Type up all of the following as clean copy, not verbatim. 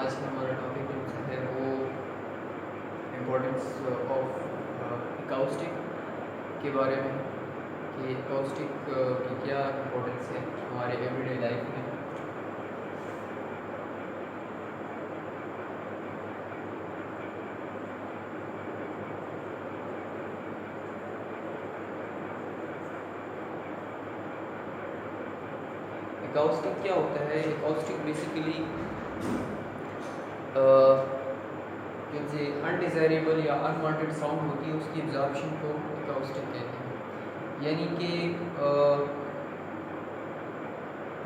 आज का हमारा टॉपिक जो है वो इम्पोर्टेंस ऑफ एकाउस्टिक के बारे में, कि एकाउस्टिक की क्या इम्पोर्टेंस है हमारे एवरीडे लाइफ में। एकाउस्टिक क्या होता है? एकाउस्टिक बेसिकली जो अनडिज़ायरेबल या अनवांटेड साउंड होती है उसकी एब्जॉर्प्शन को एकाउस्टिक कहते हैं। यानी कि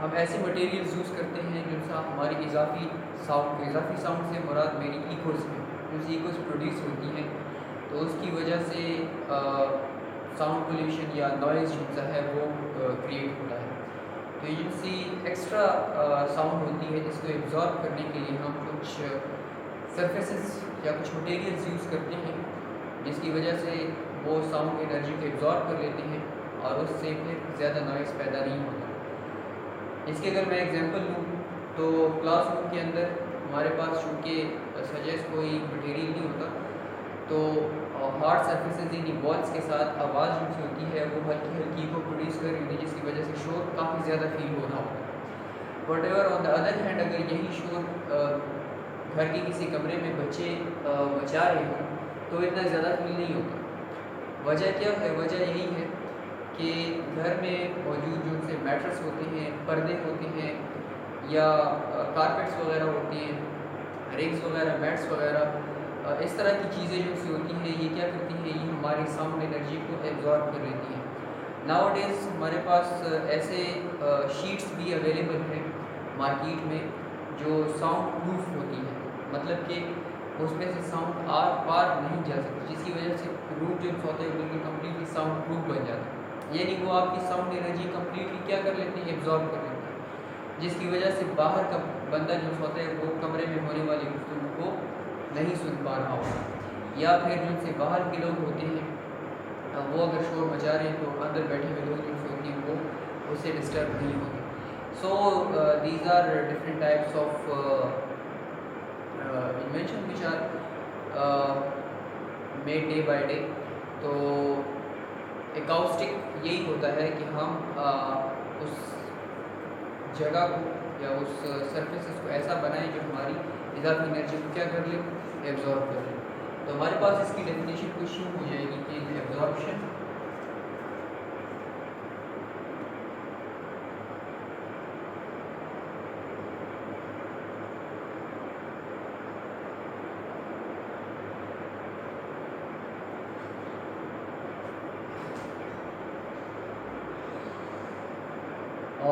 हम ऐसे मटेरियल्स यूज़ करते हैं जिनसे हमारी इजाफी साउंड से मुराद मेरी इकोज़ में जो इकोज़ प्रोड्यूस होती हैं, तो उसकी वजह से साउंड पोल्यूशन या नॉइज़ जो है वो क्रिएट होता है। तो ये जिनसी एक्स्ट्रा साउंड होती है जिसको एब्जॉर्ब करने के लिए हम कुछ सरफेसेस या कुछ मटेरियल्स यूज़ करते हैं, जिसकी वजह से वो साउंड एनर्जी को एब्जॉर्ब कर लेते हैं और उससे फिर ज़्यादा नॉइज़ पैदा नहीं होता। इसके अगर मैं एग्जांपल लूँ तो क्लासरूम के अंदर हमारे पास चूँकि सजेस्ट कोई मटेरियल नहीं होता, तो हार्ड सरफेसेस यानी वॉल्स के साथ आवाज़ जो होती है वो हल्की हल्की को प्रोड्यूस कर रही होती है, जिसकी वजह से शोर काफ़ी ज़्यादा फील हो रहा होता है। What ever on the other hand, अगर यही शोर घर के किसी कमरे में बच्चे बचा रहे हों तो इतना ज़्यादा फील नहीं होता। वजह क्या है? वजह यही है कि घर में मौजूद जो उनसे मैट्रेस होते हैं, पर्दे होते हैं या कारपेट्स वगैरह होती हैं, रिग्स वगैरह, मैट्स वगैरह, इस तरह की चीज़ें जो सी होती हैं ये क्या करती हैं, ये हमारी साउंड एनर्जी को एब्जॉर्ब कर लेती हैं। नाउअडेज़ हमारे पास ऐसे शीट्स भी अवेलेबल हैं मार्केट में जो साउंड प्रूफ होती हैं, मतलब कि उसमें से साउंड आर पार नहीं जा सकती, जिसकी वजह से रूम जो होता है बिल्कुल कम्प्लीटली साउंड प्रूफ बन जाता है। यानी वो आपकी साउंड एनर्जी कम्प्लीटली क्या कर लेते हैं, एब्जॉर्ब कर लेते हैं, जिसकी वजह से बाहर का बंदा जो होता है वो कमरे में होने वाली गुफ्तगू को नहीं सुन पा रहा होगा, या फिर जिनसे बाहर के लोग होते हैं वो अगर शोर मचा रहे हैं तो अंदर बैठे हुए लोग जो होते हैं वो उससे डिस्टर्ब नहीं होते। So these are different types of invention which are made day by day. तो एकाउस्टिक यही होता है कि हम उस जगह को या उस सरफेसेस को ऐसा बनाएं जो हमारी इजाफी एनर्जी को क्या कर ले, एब्जॉर्ब कर ले। तो हमारे पास इसकी डेफिनेशन कुछ यूँ हो जाएगी कि absorption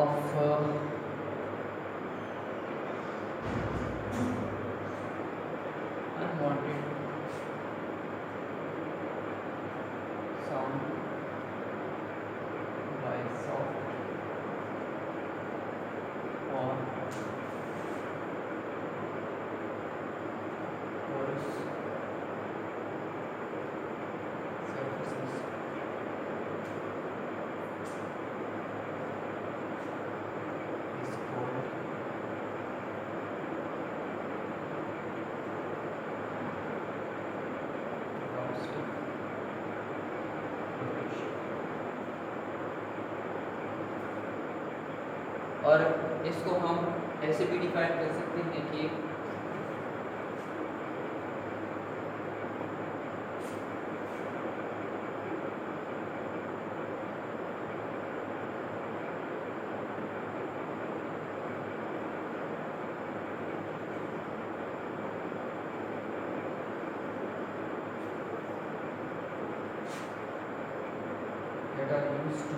of unwanted sound by soft or porous surfaces is called acoustic pollution। और इसको हम ऐसे भी डिफाइन कर सकते हैं कि that are used to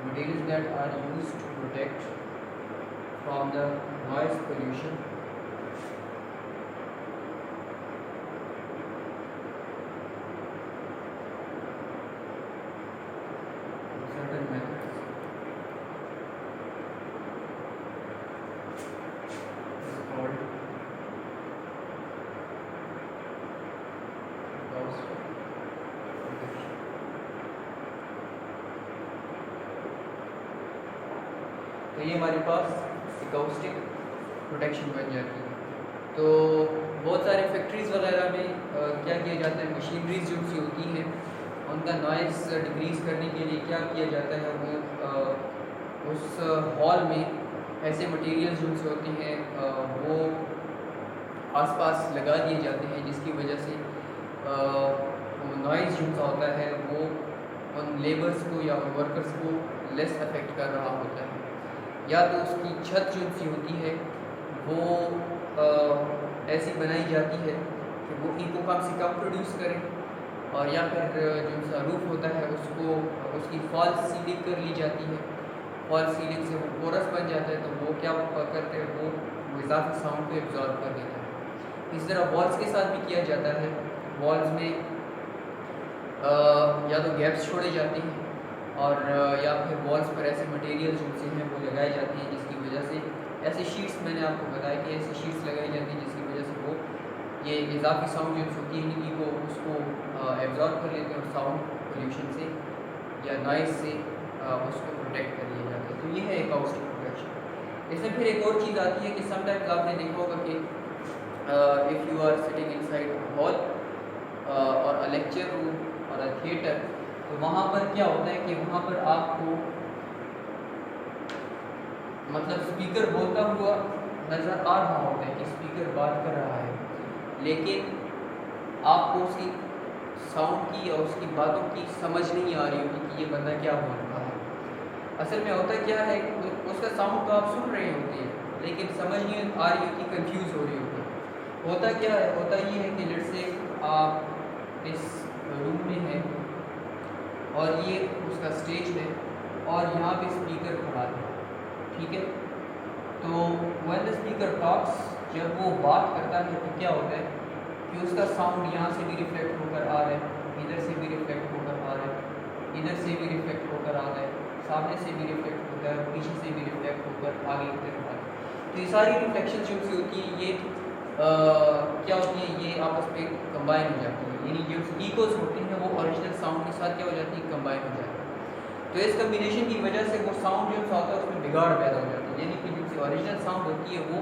materials that are used to protect from the noise pollution तो ये हमारे पास एकाउस्टिक प्रोटेक्शन बन जाती है। तो बहुत सारे फैक्ट्रीज़ वगैरह में क्या किया जाता है, मशीनरीज जो सी होती हैं उनका नॉइस डिक्रीज़ करने के लिए क्या किया जाता है, वो उस हॉल में ऐसे मटेरियल्स जो से होती हैं वो आसपास लगा दिए जाते हैं, जिसकी वजह से वो नॉइज़ जो सा होता है वो उन लेबर्स को या उन वर्कर्स को लेस अफेक्ट कर रहा होता है। या तो उसकी छत जो सी होती है वो ऐसी बनाई जाती है कि वो इको कम से कम प्रोड्यूस करे, और या फिर जो सा रूफ होता है उसको उसकी फॉल्स सीलिंग कर ली जाती है। फॉल्स सीलिंग से वो पोरस बन जाता है, तो वो क्या करते हैं, वो इजाफी साउंड को एब्जॉर्ब कर देता है। इस तरह वॉल्स के साथ भी किया जाता है। वॉल्स में या तो गैप्स छोड़े जाते हैं, और या फिर वॉल्स पर ऐसे मटेरियल जो से हैं वो लगाए जाते हैं, जिसकी वजह से ऐसे शीट्स, मैंने आपको बताया कि ऐसी शीट्स लगाई जाती हैं जिसकी वजह से वो ये इजाफी साउंड जो होती है इनकी वो उसको एब्जॉर्ब कर लेते हैं और साउंड पोल्यूशन से या नॉइज़ से उसको प्रोटेक्ट कर लिया जाता है। तो ये है एकाउस्टिक प्रोटेक्शन। इसमें फिर एक और चीज़ आती है कि समटाइम्स आपने देखा होगा कि if you are sitting inside hall और अ लेक्चर रूम और अ थिएटर, तो वहाँ पर क्या होता है कि वहाँ पर आपको मतलब स्पीकर बोलता हुआ नज़र आ रहा होता है कि स्पीकर बात कर रहा है, लेकिन आपको उसकी साउंड की और उसकी बातों की समझ नहीं आ रही होती कि ये बंदा क्या बोल रहा है। असल में होता क्या है, उसका साउंड तो आप सुन रहे होते हैं लेकिन समझ नहीं आ रही होती, कंफ्यूज हो रही होती। होता क्या है, होता ये है कि लेट्स से आप इस रूम में हैं और ये उसका स्टेज है और यहाँ पे स्पीकर खड़ा है, ठीक है। तो व्हेन द स्पीकर टॉक्स, जब वो बात करता है तो क्या होता है कि उसका साउंड यहाँ से भी रिफ्लेक्ट होकर आ रहा है, इधर से भी रिफ्लेक्ट होकर आ रहा है, इधर से भी रिफ्लेक्ट होकर आ रहा है, सामने से भी रिफ्लेक्ट होता है, पीछे से भी रिफ्लेक्ट होकर आगे की तरफ आ रहा है। तो ये सारी रिफ्लेक्शन जो होती है ये क्या होती है, ये आपस में कंबाइन हो जाती है, यानी जो इकोज होती हैं वो ओरिजिनल साउंड के साथ क्या हो जाती है, कंबाइन हो जाती है। तो इस कम्बिनेशन की वजह से वो साउंड जो होता है उसमें बिगाड़ पैदा हो जाता है, यानी कि जो ओरिजिनल साउंड होती है वो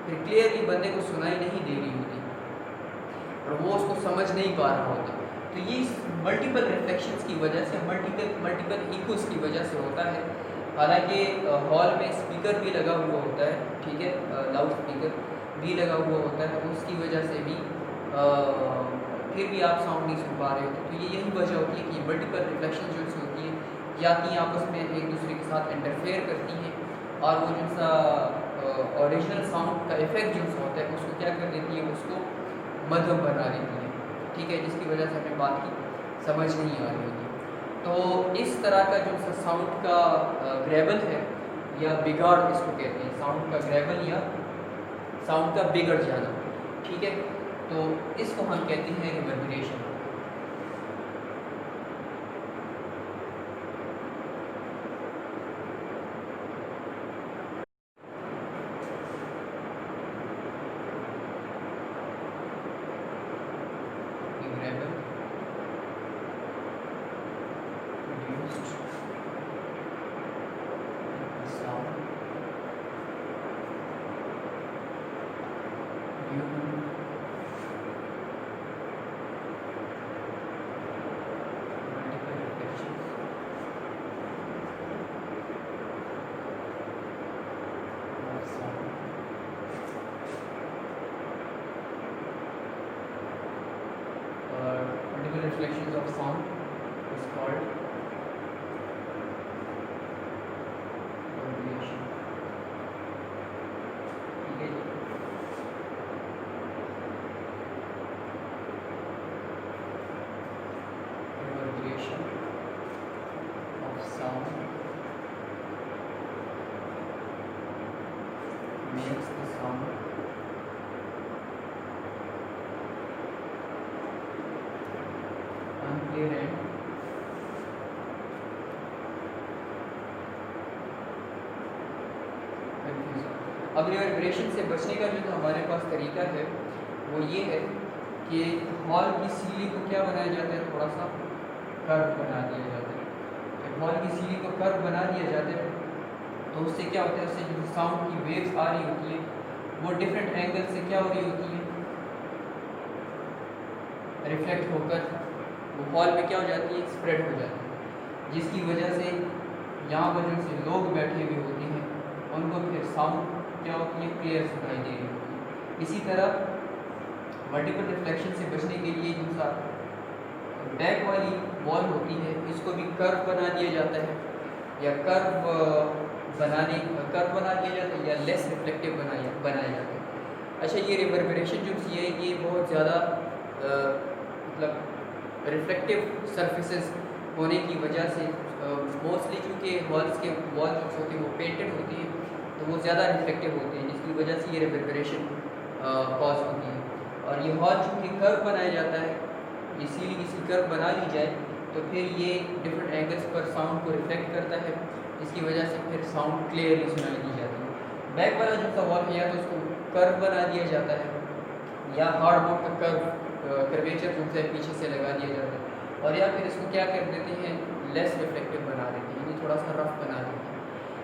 फिर क्लियरली बंदे को सुनाई नहीं दे रही होती और वो उसको समझ नहीं पा रहा होता। तो ये मल्टीपल रिफ्लेक्शंस की वजह से, मल्टीपल इकोज की वजह से होता है। हालांकि हॉल में स्पीकर भी लगा हुआ होता है, ठीक है, लाउड स्पीकर भी लगा हुआ होता है, उसकी वजह से भी फिर भी आप साउंड नहीं सुन पा रहे होते। तो ये यही वजह होती है कि मल्टीपल रिफ्लेक्शन जो होती है या कि आपस में एक दूसरे के साथ इंटरफेयर करती हैं और वो जो सा ओरिजिनल साउंड का इफेक्ट जो होता है उसको क्या कर देती है, उसको मध्यम बना देती है, ठीक है, जिसकी वजह से हमें बात की समझ नहीं आ रही होती। तो इस तरह का जो सा साउंड का ग्रेवल है या बिगाड़ इसको कहते हैं, साउंड का ग्रेवल या साउंड का बिगड़ जाना, ठीक है। तो इसको हम कहते हैं reverberation. Reflections of sound is called reverberation. ठीक है जी। Reverberation of sound makes the sound unclear and अब रिवर्बरेशन से बचने का जो हमारे पास तरीका है वो ये है कि हॉल की सीलिंग को क्या बनाया जाता है, थोड़ा सा कर्व बना दिया जाता है। जब हॉल की सीलिंग को कर्व बना दिया जाता है तो तो उससे क्या होता है, उससे जो साउंड की वेव्स आ रही होती हैं वो डिफरेंट एंगल से क्या हो रही होती हैं, रिफ्लेक्ट होकर वो हॉल में क्या हो जाती है, स्प्रेड हो जाती है, जिसकी वजह से यहाँ पर जो से लोग बैठे हुए होते हैं उनको फिर साउंड क्या होती है, क्लियर सुनाई दे रही होती है। इसी तरह मल्टीपल रिफ्लेक्शन से बचने के लिए जो सा बैक वाली वॉल होती है इसको भी कर्व बना दिया जाता है, या कर्व बना दिया जाता है, या लेस रिफ्लेक्टिव बनाया जाता है। अच्छा, ये रिवर्बरेशन जो है ये बहुत ज़्यादा मतलब रिफ्लेक्टिव सरफेसेस होने की वजह से मोस्टली चूँकि वॉल जो होती है वो पेंटेड होती है तो वो ज़्यादा रिफ्लेक्टिव होती है, जिसकी वजह से ये रिवर्बरेशन कॉज होती है। और ये हॉल चूँकि कर्व बनाया जाता है, इसीलिए इसकी कर्व बना ली जाए तो फिर ये डिफरेंट एंगल्स पर साउंड को रिफ्लेक्ट करता है, इसकी वजह से फिर साउंड क्लियरली सुनाई दी जाती है। बैक वाला जो सा वॉल है या तो उसको कर्व बना दिया जाता है या हार्डबोर्ड का कर्वेचर जो है पीछे से लगा दिया जाता है, और या फिर इसको क्या कर देते हैं, लेस रिफ्लेक्टिव बना देते हैं, यानी थोड़ा सा रफ बना देते हैं,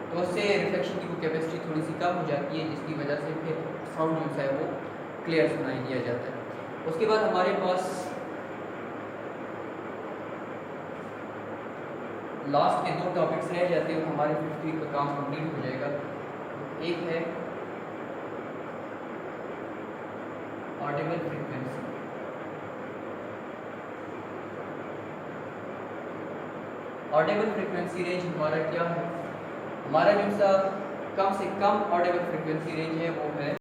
तो उससे रिफ्लेक्शन की वो कैपेसिटी थोड़ी सी कम हो जाती है, जिसकी वजह से फिर साउंड जो है वो क्लियर सुनाई दिया जाता है। उसके बाद हमारे पास लास्ट के 2 टॉपिक्स रह जाते हैं, हमारे 5th वीक का काम कंप्लीट हो जाएगा। एक है Audible frequency. Audible frequency range हमारा क्या है, हमारा जो सा कम से कम ऑडिबल फ्रीक्वेंसी रेंज है वो है